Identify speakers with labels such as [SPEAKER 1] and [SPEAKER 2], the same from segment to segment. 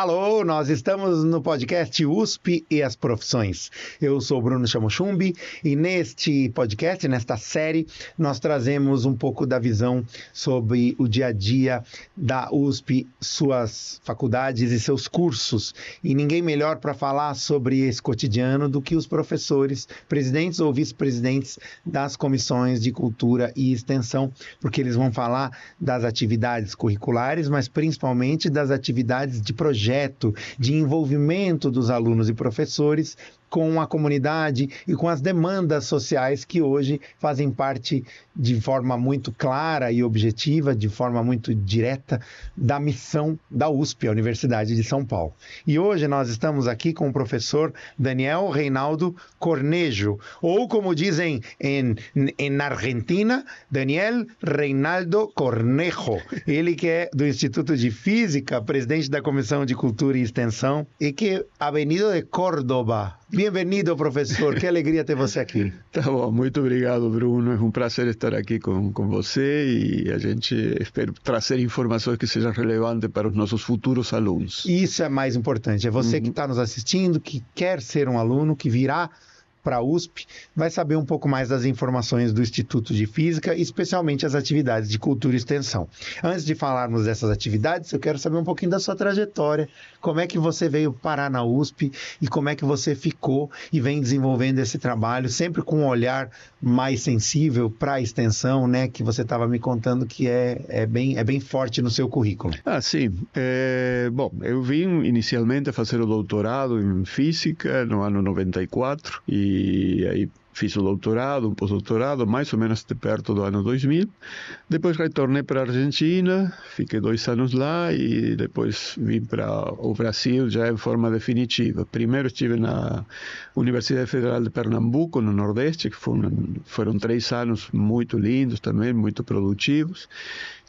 [SPEAKER 1] Alô, nós estamos no podcast USP e as Profissões. Eu sou Bruno Chamochumbi e neste podcast, nesta série, nós trazemos um pouco da visão sobre o dia a dia da USP, suas faculdades e seus cursos. E ninguém melhor para falar sobre esse cotidiano do que os professores, presidentes ou vice-presidentes das comissões de cultura e extensão, porque eles vão falar das atividades curriculares, mas principalmente das atividades de projeto, de envolvimento dos alunos e professores com a comunidade e com as demandas sociais que hoje fazem parte de forma muito clara e objetiva, de forma muito direta, da missão da USP, a Universidade de São Paulo. E hoje nós estamos aqui com o professor Daniel Reinaldo Cornejo, ou como dizem em Argentina, Daniel Reinaldo Cornejo. Ele que é do Instituto de Física, presidente da Comissão de Cultura e Extensão, e que ha venido de Córdoba. Bem-vindo, professor. Que alegria ter você aqui.
[SPEAKER 2] Tá bom, muito obrigado, Bruno. É um prazer estar aqui com você e a gente espera trazer informações que sejam relevantes para os nossos futuros alunos.
[SPEAKER 1] Isso é mais importante. É você que está nos assistindo, que quer ser um aluno, que virá para a USP, vai saber um pouco mais das informações do Instituto de Física, especialmente as atividades de cultura e extensão. Antes de falarmos dessas atividades, eu quero saber um pouquinho da sua trajetória, como é que você veio parar na USP e como é que você ficou e vem desenvolvendo esse trabalho, sempre com um olhar mais sensível para a extensão, né, que você estava me contando que é bem forte no seu currículo.
[SPEAKER 2] Sim. Bom, eu vim inicialmente a fazer o doutorado em Física no ano 94 e aí fiz o doutorado, um pós-doutorado, mais ou menos perto do ano 2000. Depois retornei para a Argentina, fiquei 2 anos lá e depois vim para o Brasil já em forma definitiva. Primeiro estive na Universidade Federal de Pernambuco, no Nordeste, que foram 3 anos muito lindos também, muito produtivos.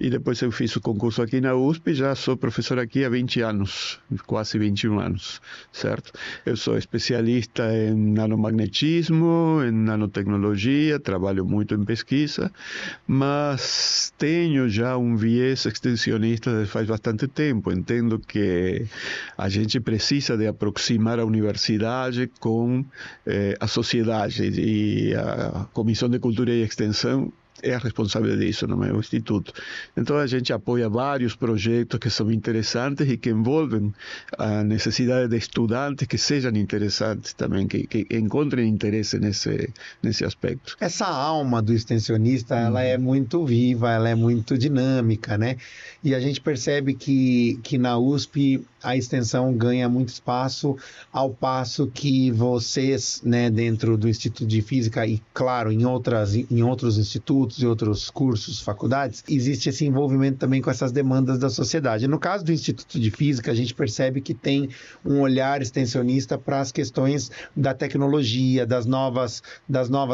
[SPEAKER 2] E depois eu fiz o concurso aqui na USP, já sou professor aqui há 20 anos, quase 21 anos, certo? Eu sou especialista em nanomagnetismo, em nanotecnologia, trabalho muito em pesquisa, mas tenho já um viés extensionista faz bastante tempo. Entendo que a gente precisa de aproximar a universidade com a sociedade, e a Comissão de Cultura e Extensão é a responsável disso no meu instituto. Então a gente apoia vários projetos que são interessantes e que envolvem a necessidade de estudantes que sejam interessantes também, que encontrem interesse nesse aspecto.
[SPEAKER 1] Essa alma do extensionista, ela é muito viva, ela é muito dinâmica, né? E a gente percebe que na USP a extensão ganha muito espaço, ao passo que vocês, né, dentro do Instituto de Física e, claro, em outros institutos e outros cursos, faculdades, existe esse envolvimento também com essas demandas da sociedade. No caso do Instituto de Física, a gente percebe que tem um olhar extensionista para as questões da tecnologia, das novas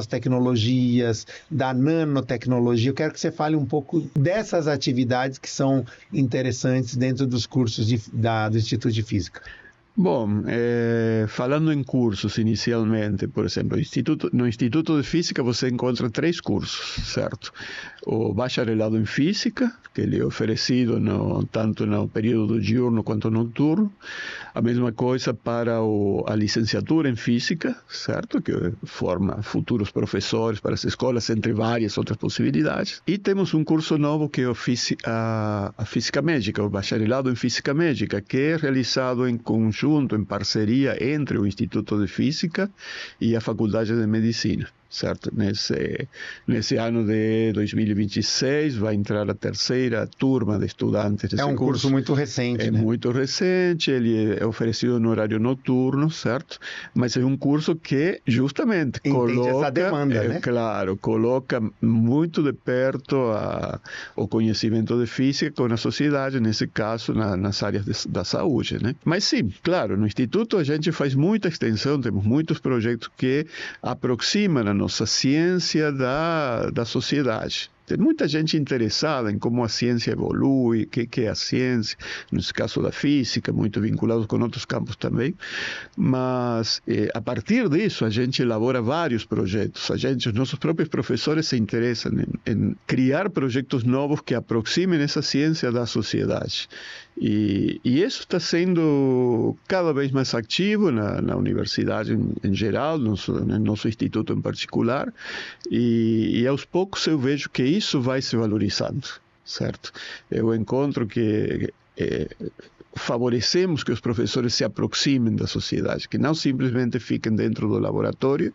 [SPEAKER 1] tecnologias, da nanotecnologia. Eu quero que você fale um pouco dessas atividades que são interessantes dentro dos cursos do Instituto de Física.
[SPEAKER 2] Bom, falando em cursos inicialmente, por exemplo, no Instituto de Física você encontra 3 cursos, certo? O bacharelado em Física, que ele é oferecido tanto no período diurno quanto noturno. A mesma coisa para a licenciatura em Física, certo? Que forma futuros professores para as escolas, entre várias outras possibilidades. E temos um curso novo que é a Física Médica, o bacharelado em Física Médica, que é realizado em conjunto, em parceria entre o Instituto de Física e a Faculdade de Medicina, certo? Nesse ano de 2026 vai entrar a 3ª turma de estudantes desse
[SPEAKER 1] curso. É um curso muito recente,
[SPEAKER 2] né?
[SPEAKER 1] Muito
[SPEAKER 2] recente, ele é oferecido no horário noturno, certo? Mas é um curso que justamente coloca
[SPEAKER 1] essa demanda, né?
[SPEAKER 2] Claro, coloca muito de perto o conhecimento de física com a sociedade, nesse caso nas áreas da saúde, né? Mas sim, claro, no Instituto a gente faz muita extensão, temos muitos projetos que aproximam a nossa ciência da sociedade. Tem muita gente interessada em como a ciência evolui, o que é a ciência, nesse caso da física, muito vinculado com outros campos também, mas a partir disso a gente elabora vários projetos, os nossos próprios professores se interessam em criar projetos novos que aproximem essa ciência da sociedade. E isso está sendo cada vez mais ativo na universidade em geral, no nosso instituto em particular, e aos poucos eu vejo que isso vai se valorizando, certo? Eu encontro que favorecemos que os professores se aproximem da sociedade, que não simplesmente fiquem dentro do laboratório,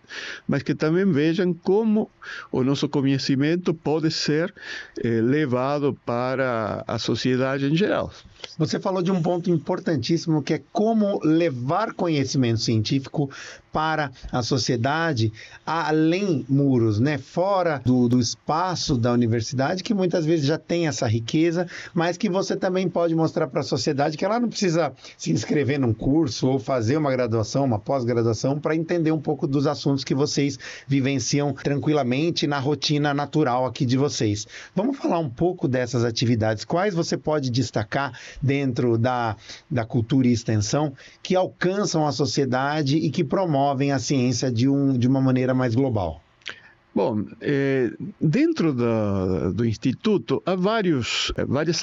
[SPEAKER 2] mas que também vejam como o nosso conhecimento pode ser levado para a sociedade em geral.
[SPEAKER 1] Você falou de um ponto importantíssimo, que é como levar conhecimento científico para a sociedade, além muros, né? Fora do espaço da universidade, que muitas vezes já tem essa riqueza, mas que você também pode mostrar para a sociedade que ela não precisa se inscrever num curso ou fazer uma graduação, uma pós-graduação, para entender um pouco dos assuntos que vocês vivenciam tranquilamente na rotina natural aqui de vocês. Vamos falar um pouco dessas atividades. Quais você pode destacar dentro da cultura e extensão que alcançam a sociedade e que promovem a ciência de uma maneira mais global?
[SPEAKER 2] Bom, dentro do Instituto há várias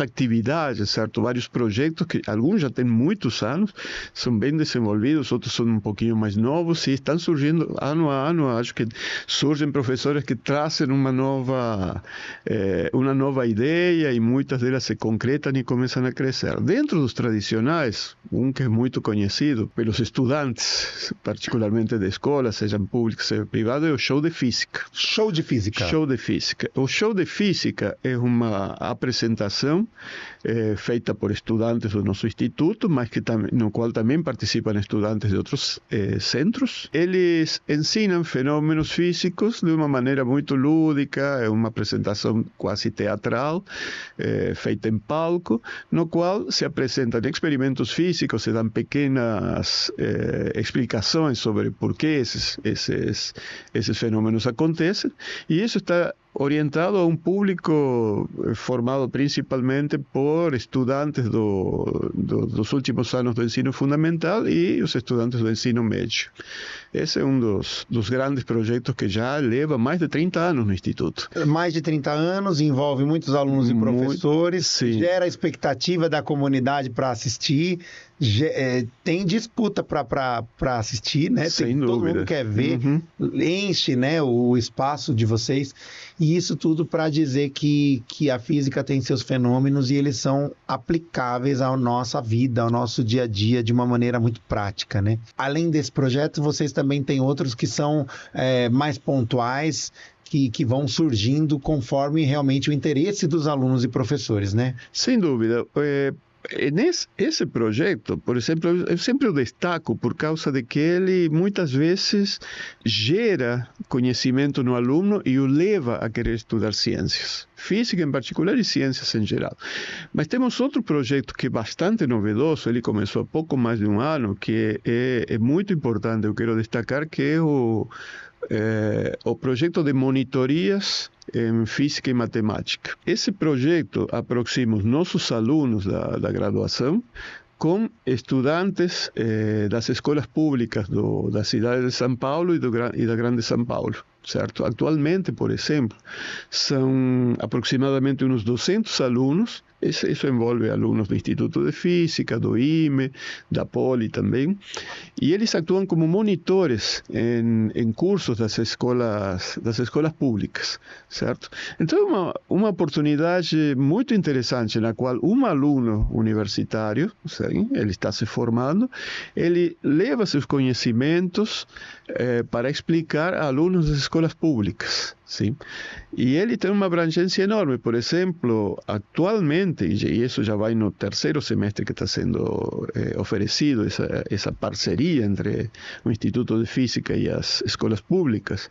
[SPEAKER 2] atividades, certo? Vários projetos que alguns já têm muitos anos, são bem desenvolvidos, outros são um pouquinho mais novos e estão surgindo ano a ano. Acho que surgem professores que trazem uma nova ideia e muitas delas se concretam e começam a crescer. Dentro dos tradicionais, um que é muito conhecido pelos estudantes, particularmente de escola, sejam públicos, seja privado, é o show de física.
[SPEAKER 1] Show de física.
[SPEAKER 2] Show de física. O show de física é uma apresentação feita por estudantes do nosso instituto, mas no qual também participam estudantes de outros centros. Eles ensinam fenômenos físicos de uma maneira muito lúdica, é uma apresentação quase teatral, feita em palco, no qual se apresentam experimentos físicos, se dão pequenas explicações sobre por que esses fenômenos acontecem. E isso está orientado a um público formado principalmente por estudantes dos últimos anos do ensino fundamental e os estudantes do ensino médio. Esse é um dos grandes projetos que já leva mais de 30 anos no Instituto. Mais
[SPEAKER 1] de 30 anos, envolve muitos alunos e professores, gera expectativa da comunidade para assistir, tem disputa para assistir, né?
[SPEAKER 2] Sem dúvida.
[SPEAKER 1] Todo mundo quer ver, enche, né, o espaço de vocês, e isso tudo para dizer que a física tem seus fenômenos e eles são aplicáveis à nossa vida, ao nosso dia a dia, de uma maneira muito prática, né? Além desse projeto, vocês também têm outros que são mais pontuais, que vão surgindo conforme realmente o interesse dos alunos e professores, né?
[SPEAKER 2] Sem dúvida. Esse projeto, por exemplo, eu sempre o destaco por causa de que ele muitas vezes gera conhecimento no aluno e o leva a querer estudar ciências, física em particular e ciências em geral. Mas temos outro projeto que é bastante novedoso, ele começou há pouco mais de um ano, que é muito importante, eu quero destacar, que é o projeto de monitorias em física e matemática. Esse projeto aproxima os nossos alunos da graduação com estudantes das escolas públicas da cidade de São Paulo e da Grande São Paulo. Certo? Atualmente, por exemplo, são aproximadamente uns 200 alunos. Isso envolve alunos do Instituto de Física, do IME, da Poli também, e eles atuam como monitores em cursos das escolas públicas, certo? Então é uma oportunidade muito interessante na qual um aluno universitário, sim, ele está se formando, ele leva seus conhecimentos para explicar a alunos das escolas públicas. Sim. E ele tem uma abrangência enorme. Por exemplo, atualmente, e isso já vai no terceiro semestre que está sendo oferecido, essa parceria entre o Instituto de Física e as escolas públicas,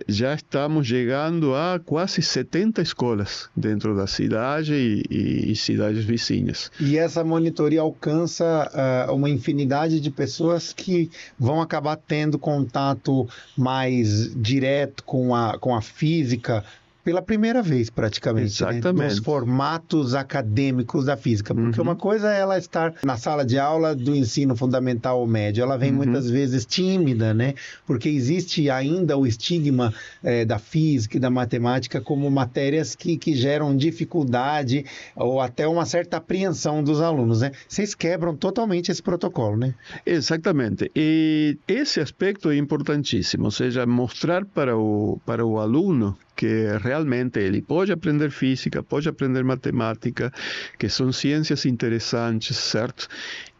[SPEAKER 2] já estamos chegando a quase 70 escolas dentro da cidade e cidades vizinhas.
[SPEAKER 1] E essa monitoria alcança uma infinidade de pessoas que vão acabar tendo contato mais direto com a física pela primeira vez, praticamente, né?
[SPEAKER 2] Exatamente.
[SPEAKER 1] Nos formatos acadêmicos da física. Porque uma coisa é ela estar na sala de aula do ensino fundamental ou médio. Ela vem muitas vezes tímida, né? Porque existe ainda o estigma da física e da matemática como matérias que geram dificuldade ou até uma certa apreensão dos alunos, né? Vocês quebram totalmente esse protocolo, né?
[SPEAKER 2] Exatamente. E esse aspecto é importantíssimo, ou seja, mostrar para o aluno que realmente ele pode aprender física, pode aprender matemática, que são ciências interessantes, certo?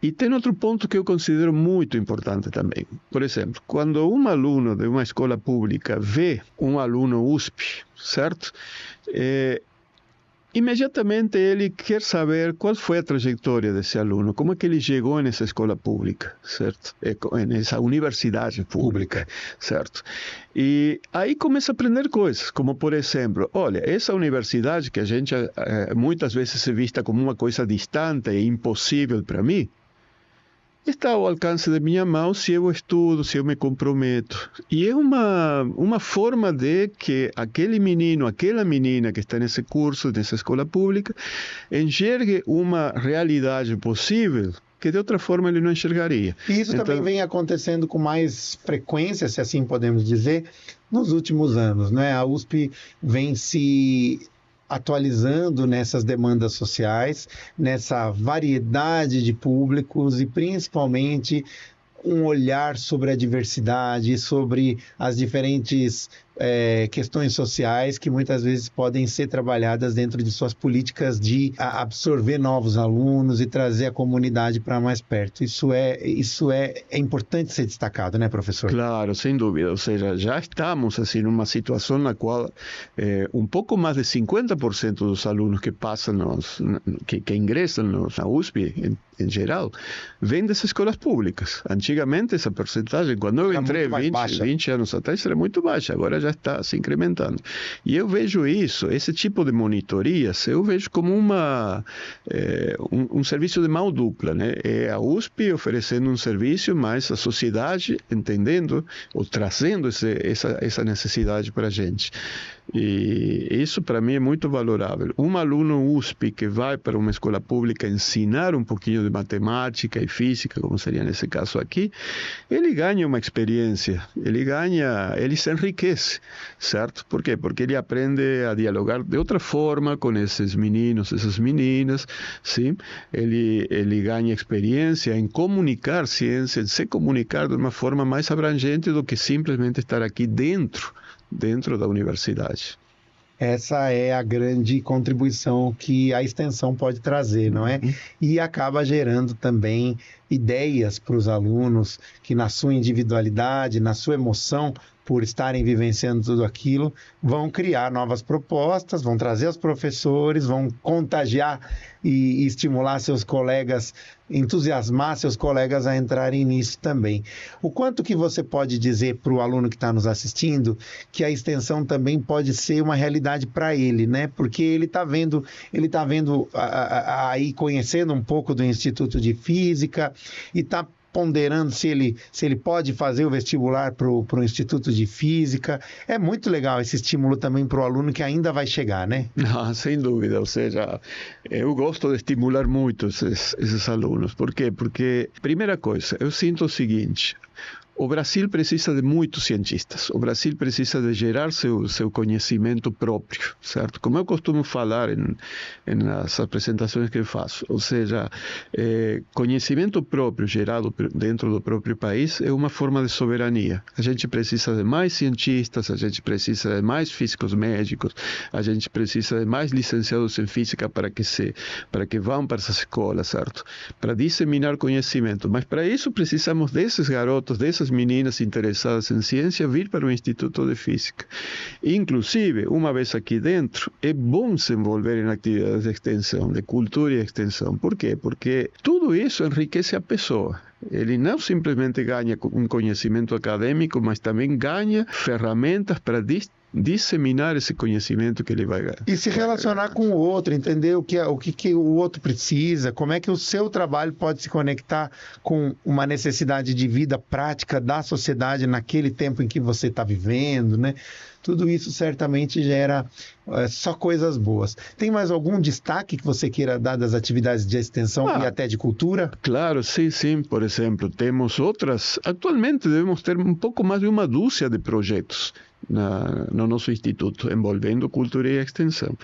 [SPEAKER 2] E tem outro ponto que eu considero muito importante também. Por exemplo, quando um aluno de uma escola pública vê um aluno USP, certo? Imediatamente ele quer saber qual foi a trajetória desse aluno, como é que ele chegou nessa escola pública, certo? Nessa universidade pública, certo? E aí começa a aprender coisas, como por exemplo, olha, essa universidade que a gente muitas vezes se vista como uma coisa distante e impossível para mim, está ao alcance da minha mão se eu estudo, se eu me comprometo. E é uma forma de que aquele menino, aquela menina que está nesse curso, nessa escola pública, enxergue uma realidade possível que de outra forma ele não enxergaria.
[SPEAKER 1] E isso também vem acontecendo com mais frequência, se assim podemos dizer, nos últimos anos, né? A USP vem se atualizando nessas demandas sociais, nessa variedade de públicos e principalmente um olhar sobre a diversidade, sobre as diferentes questões sociais que muitas vezes podem ser trabalhadas dentro de suas políticas de absorver novos alunos e trazer a comunidade para mais perto. Isso é importante ser destacado, né, professor?
[SPEAKER 2] Claro, sem dúvida. Ou seja, já estamos assim, numa situação na qual um pouco mais de 50% dos alunos que passam, que ingressam na USP, em geral, vêm das escolas públicas. Antigamente, essa porcentagem, quando eu entrei 20 anos atrás, era muito baixa. Agora já está se incrementando. E eu vejo isso, esse tipo de monitorias, eu vejo como um serviço de mão dupla, né? É a USP oferecendo um serviço, mas a sociedade entendendo ou trazendo essa necessidade para a gente. E isso para mim é muito valorável. Um aluno USP que vai para uma escola pública ensinar um pouquinho de matemática e física, como seria nesse caso aqui, ele ganha uma experiência, ele se enriquece, certo? Por quê? Porque ele aprende a dialogar de outra forma com esses meninos, essas meninas, sim? Ele ganha experiência em comunicar ciência, em se comunicar de uma forma mais abrangente do que simplesmente estar aqui dentro da universidade.
[SPEAKER 1] Essa é a grande contribuição que a extensão pode trazer, não é? E acaba gerando também ideias para os alunos que, na sua individualidade, na sua emoção, por estarem vivenciando tudo aquilo, vão criar novas propostas, vão trazer os professores, vão contagiar e estimular seus colegas, entusiasmar seus colegas a entrarem nisso também. O quanto que você pode dizer para o aluno que está nos assistindo que a extensão também pode ser uma realidade para ele, né? Porque ele está vendo aí, conhecendo um pouco do Instituto de Física e está ponderando se ele pode fazer o vestibular para o Instituto de Física. É muito legal esse estímulo também para o aluno que ainda vai chegar, né?
[SPEAKER 2] Sem dúvida. Ou seja, eu gosto de estimular muito esses alunos. Por quê? Porque, primeira coisa, eu sinto o seguinte: o Brasil precisa de muitos cientistas. O Brasil precisa de gerar seu conhecimento próprio, certo? Como eu costumo falar nas apresentações que eu faço. Ou seja, conhecimento próprio gerado dentro do próprio país é uma forma de soberania. A gente precisa de mais cientistas, a gente precisa de mais físicos médicos, a gente precisa de mais licenciados em física para que vão para essas escolas, certo? Para disseminar conhecimento. Mas para isso precisamos desses garotos, dessas meninas interessadas em ciência vir para o Instituto de Física. Inclusive, uma vez aqui dentro, é bom se envolver em atividades de extensão, de cultura e extensão. Por quê? Porque tudo isso enriquece a pessoa. Ele não simplesmente ganha um conhecimento acadêmico, mas também ganha ferramentas para disseminar esse conhecimento que ele vai ganhar.
[SPEAKER 1] E se relacionar com o outro, entender o que o outro precisa, como é que o seu trabalho pode se conectar com uma necessidade de vida prática da sociedade naquele tempo em que você está vivendo, né? tudo isso certamente gera só coisas boas. Tem mais algum destaque que você queira dar das atividades de extensão e até de cultura?
[SPEAKER 2] Claro, sim. Por exemplo, temos outras. Atualmente devemos ter um pouco mais de uma dúzia de projetos no nosso instituto, envolvendo cultura e extensão.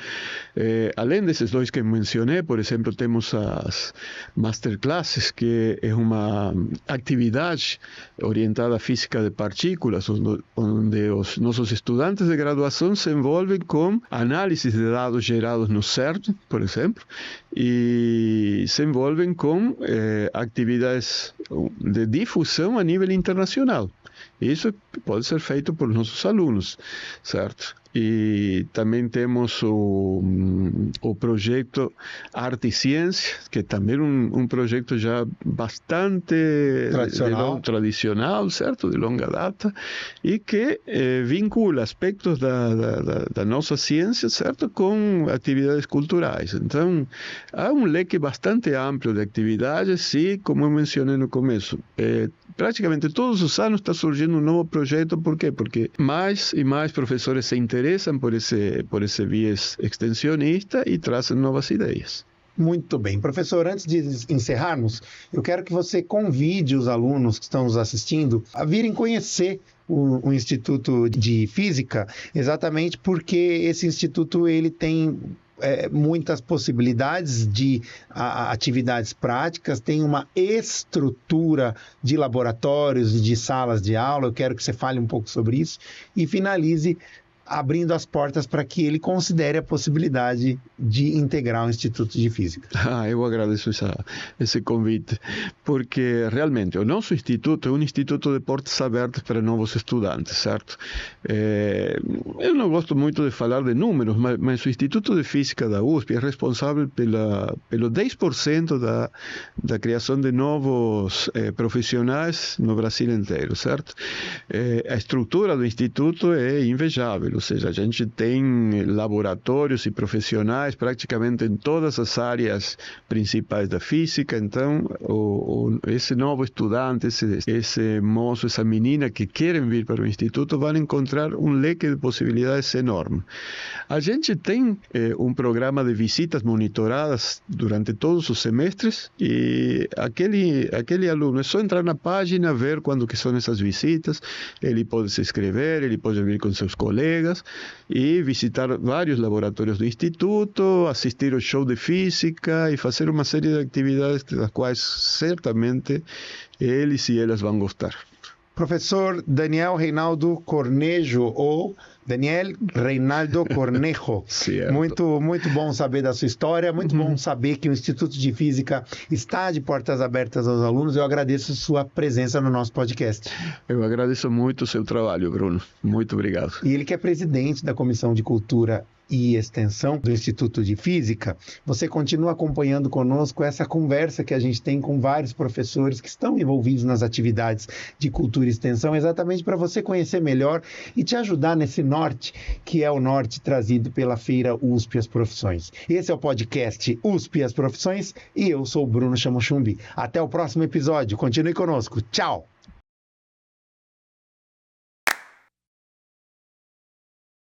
[SPEAKER 2] Além desses dois que mencionei, por exemplo, temos as masterclasses, que é uma atividade orientada à física de partículas, onde os nossos estudantes de graduação se envolvem com análise de dados gerados no CERN, por exemplo, e se envolvem com atividades de difusão a nível internacional. Isso pode ser feito por nossos alunos, certo? E também temos o projeto Arte e Ciência, que é também um projeto já bastante tradicional, certo? De longa data, e que vincula aspectos da nossa ciência, certo? Com atividades culturais. Então, há um leque bastante amplo de atividades e, como eu mencionei no começo, praticamente todos os anos está surgindo um novo projeto. Por quê? Porque mais e mais professores se interessam por esse viés extensionista e trazem novas ideias.
[SPEAKER 1] Muito bem. Professor, antes de encerrarmos, eu quero que você convide os alunos que estão nos assistindo a virem conhecer o Instituto de Física, exatamente porque esse instituto ele tem muitas possibilidades de atividades práticas, tem uma estrutura de laboratórios e de salas de aula. Eu quero que você fale um pouco sobre isso e finalize abrindo as portas para que ele considere a possibilidade de integrar o Instituto de Física.
[SPEAKER 2] Eu agradeço esse convite, porque realmente o nosso instituto é um instituto de portas abertas para novos estudantes, certo? Eu não gosto muito de falar de números, mas o Instituto de Física da USP é responsável pelo 10% da criação de novos profissionais no Brasil inteiro, certo? A estrutura do instituto é invejável. Ou seja, a gente tem laboratórios e profissionais praticamente em todas as áreas principais da física. Então, esse novo estudante, esse moço, essa menina que querem vir para o Instituto vão encontrar um leque de possibilidades enorme. A gente tem um programa de visitas monitoradas durante todos os semestres e aquele aluno é só entrar na página, ver quando que são essas visitas, ele pode se inscrever, ele pode vir com seus colegas e visitar vários laboratórios do Instituto, assistir ao show de física e fazer uma série de atividades das quais certamente eles e elas vão gostar.
[SPEAKER 1] Professor Daniel Reinaldo Cornejo, ou Daniel Reinaldo Cornejo. Muito bom saber da sua história, muito bom saber que o Instituto de Física está de portas abertas aos alunos. Eu agradeço sua presença no nosso podcast.
[SPEAKER 2] Eu agradeço muito o seu trabalho, Bruno. Muito obrigado.
[SPEAKER 1] E ele que é presidente da Comissão de Cultura e Extensão do Instituto de Física. Você continua acompanhando conosco essa conversa que a gente tem com vários professores que estão envolvidos nas atividades de cultura e extensão, exatamente para você conhecer melhor e te ajudar nesse norte, que é o norte trazido pela Feira USP As Profissões. Esse é o podcast USP As Profissões e eu sou o Bruno Chamochumbi. Até o próximo episódio. Continue conosco. Tchau!